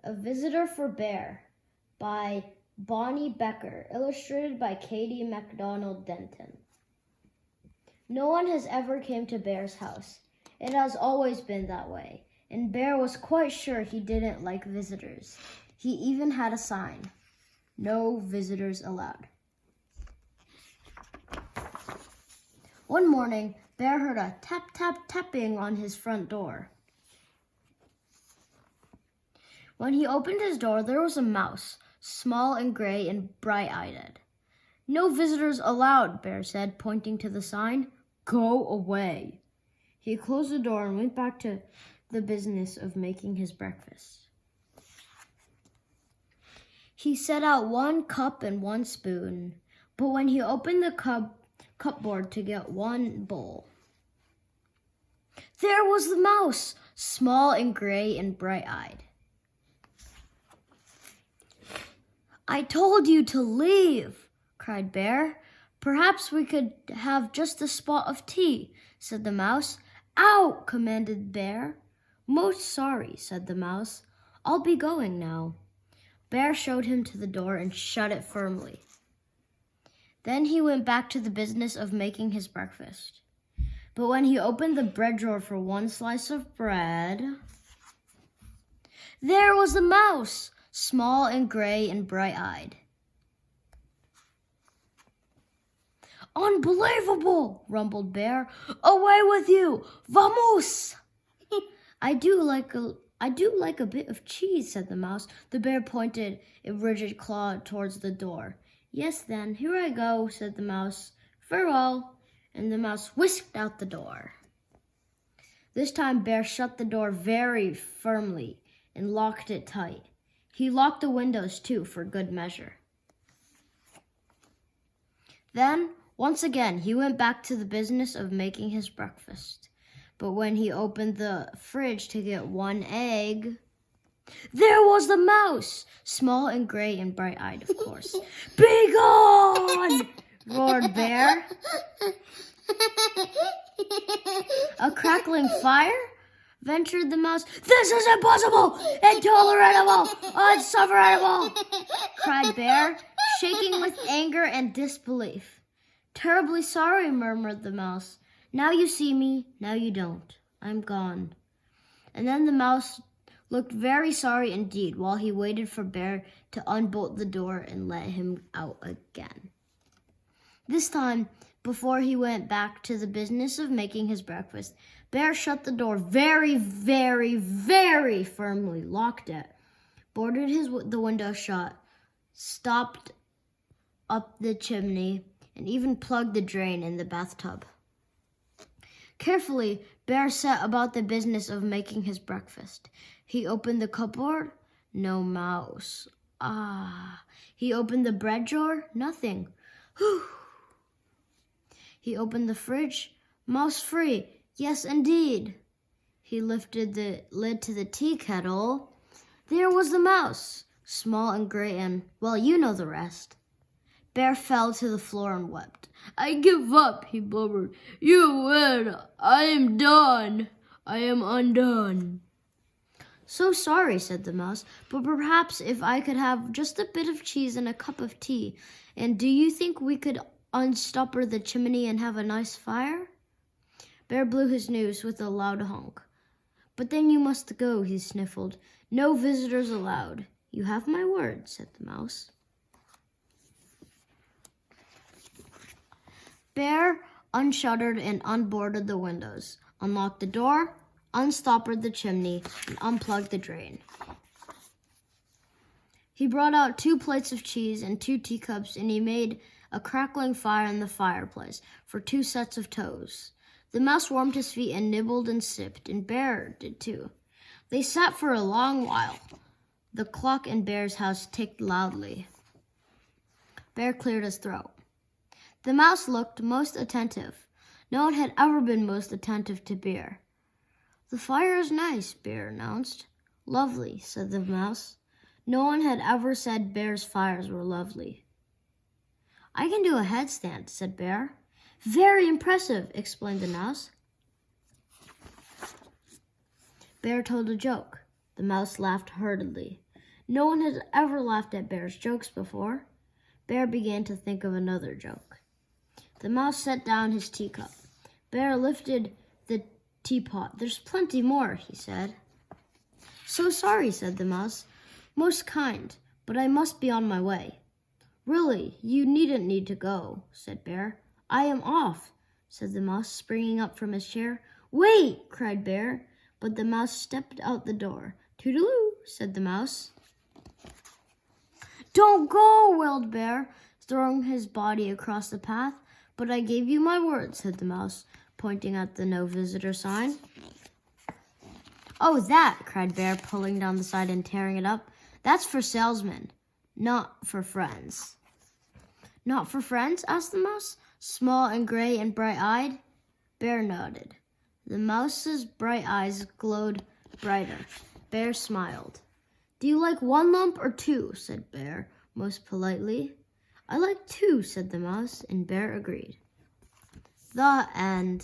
A Visitor for Bear by Bonnie Becker, illustrated by Katie MacDonald Denton. No one has ever came to Bear's house. It has always been that way, and Bear was quite sure he didn't like visitors. He even had a sign, "No visitors allowed." One morning, Bear heard a tap, tap, tapping on his front door. When he opened his door, there was a mouse, small and gray and bright-eyed. "No visitors allowed," Bear said, pointing to the sign. "Go away." He closed the door and went back to the business of making his breakfast. He set out 1 cup and 1 spoon, but when he opened the cupboard to get 1 bowl, there was the mouse, small and gray and bright-eyed. "I told you to leave," cried Bear. "Perhaps we could have just a spot of tea," said the mouse. "Out!" commanded Bear. "Most sorry," said the mouse. "I'll be going now." Bear showed him to the door and shut it firmly. Then he went back to the business of making his breakfast. But when he opened the bread drawer for 1 slice of bread, there was the mouse, small and gray and bright-eyed. "Unbelievable," rumbled Bear. "Away with you! Vamos!" I do like a bit of cheese," said the mouse. The bear pointed a rigid claw towards the door. "Yes, then, here I go," said the mouse. "Farewell," and the mouse whisked out the door. This time Bear shut the door very firmly and locked it tight. He locked the windows, too, for good measure. Then, once again, he went back to the business of making his breakfast. But when he opened the fridge to get 1 egg, there was the mouse, small and gray and bright-eyed, of course. "Be gone!" roared Bear. "A crackling fire?" ventured the mouse. "This is impossible! Intolerable! Insufferable!" cried Bear, shaking with anger and disbelief. "Terribly sorry," murmured the mouse. "Now you see me, now you don't. I'm gone." And then the mouse looked very sorry indeed while he waited for Bear to unbolt the door and let him out again. This time, before he went back to the business of making his breakfast, Bear shut the door very, very, very firmly, locked it, boarded the window shut, stopped up the chimney, and even plugged the drain in the bathtub. Carefully, Bear set about the business of making his breakfast. He opened the cupboard, no mouse. He opened the bread drawer, nothing. Whew. He opened the fridge, mouse free. Yes, indeed. He lifted the lid to the tea kettle. There was the mouse, small and gray and, well, you know the rest. Bear fell to the floor and wept. "I give up," he blubbered. "You win. I am done. I am undone." "So sorry," said the mouse, "but perhaps if I could have just a bit of cheese and a cup of tea, and do you think we could unstopper the chimney and have a nice fire?" Bear blew his nose with a loud honk. "But then you must go," he sniffled. "No visitors allowed." "You have my word," said the mouse. Bear unshuttered and unboarded the windows, unlocked the door, unstoppered the chimney, and unplugged the drain. He brought out 2 plates of cheese and 2 teacups, and he made a crackling fire in the fireplace for 2 sets of toes. The mouse warmed his feet and nibbled and sipped, and Bear did too. They sat for a long while. The clock in Bear's house ticked loudly. Bear cleared his throat. The mouse looked most attentive. No one had ever been most attentive to Bear. "The fire is nice," Bear announced. "Lovely," said the mouse. No one had ever said Bear's fires were lovely. "I can do a headstand," said Bear. "Very impressive," explained the mouse. Bear told a joke. The mouse laughed heartily. No one had ever laughed at Bear's jokes before. Bear began to think of another joke. The mouse set down his teacup. Bear lifted the teapot. There's plenty more, he said. So sorry, said the mouse. Most kind, but I must be on my way. Really, you needn't need to go, said Bear. I am off, said the mouse, springing up from his chair. Wait, cried Bear, but the mouse stepped out the door. Toodaloo, said the mouse. Don't go, wailed Bear, throwing his body across the path. But I gave you my word, said the mouse, pointing at the no visitor sign. Oh, that, cried Bear, pulling down the sign and tearing it up. That's for salesmen, not for friends. Not for friends? Asked the mouse, small and gray and bright-eyed. Bear nodded. The mouse's bright eyes glowed brighter. Bear smiled. Do you like 1 lump or 2? Said Bear, most politely. I like 2, said the mouse, and Bear agreed. The end.